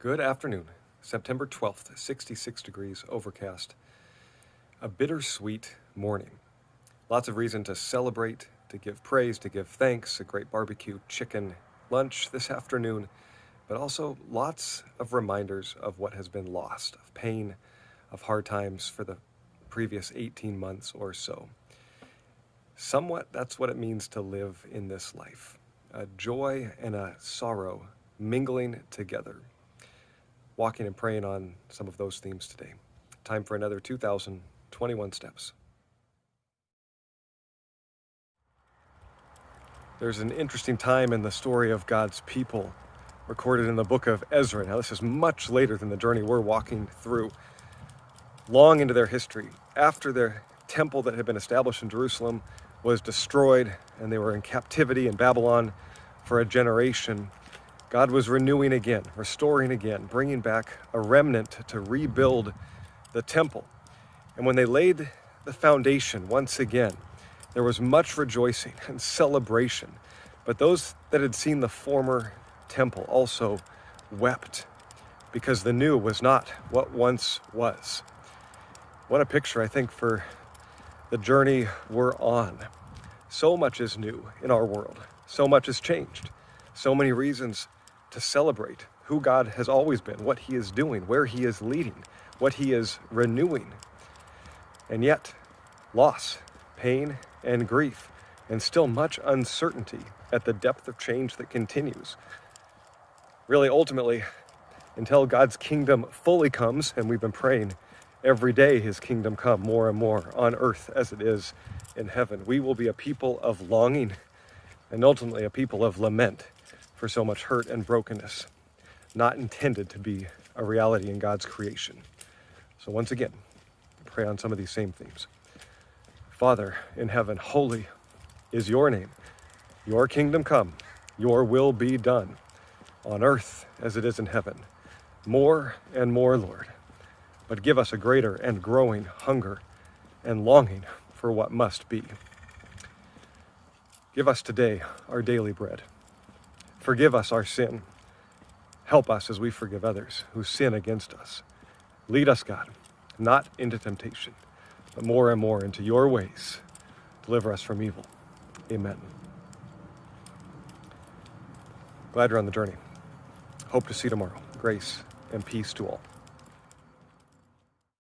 Good afternoon, September 12th, 66 degrees, overcast. A bittersweet morning. Lots of reason to celebrate, to give praise, to give thanks, a great barbecue chicken lunch this afternoon, but also lots of reminders of what has been lost, of pain, of hard times for the previous 18 months or so. Somewhat, that's what it means to live in this life. A joy and a sorrow mingling together. Walking and praying on some of those themes today. Time for another 2021 steps. There's an interesting time in the story of God's people recorded in the book of Ezra. Now, this is much later than the journey we're walking through. Long into their history, after their temple that had been established in Jerusalem was destroyed and they were in captivity in Babylon for a generation, God was renewing again, restoring again, bringing back a remnant to rebuild the temple. And when they laid the foundation once again, there was much rejoicing and celebration. But those that had seen the former temple also wept because the new was not what once was. What a picture, I think, for the journey we're on. So much is new in our world. So much has changed. So many reasons to celebrate who God has always been, what he is doing, where he is leading, what he is renewing. And yet, loss, pain, and grief, and still much uncertainty at the depth of change that continues. Really, ultimately, until God's kingdom fully comes, and we've been praying every day his kingdom come more and more on earth as it is in heaven, we will be a people of longing and ultimately a people of lament for so much hurt and brokenness, not intended to be a reality in God's creation. So once again, pray on some of these same themes. Father in heaven, holy is your name. Your kingdom come, your will be done on earth as it is in heaven. More and more, Lord, but give us a greater and growing hunger and longing for what must be. Give us today our daily bread. Forgive us our sin. Help us as we forgive others who sin against us. Lead us, God, not into temptation, but more and more into your ways. Deliver us from evil. Amen. Glad you're on the journey. Hope to see you tomorrow. Grace and peace to all.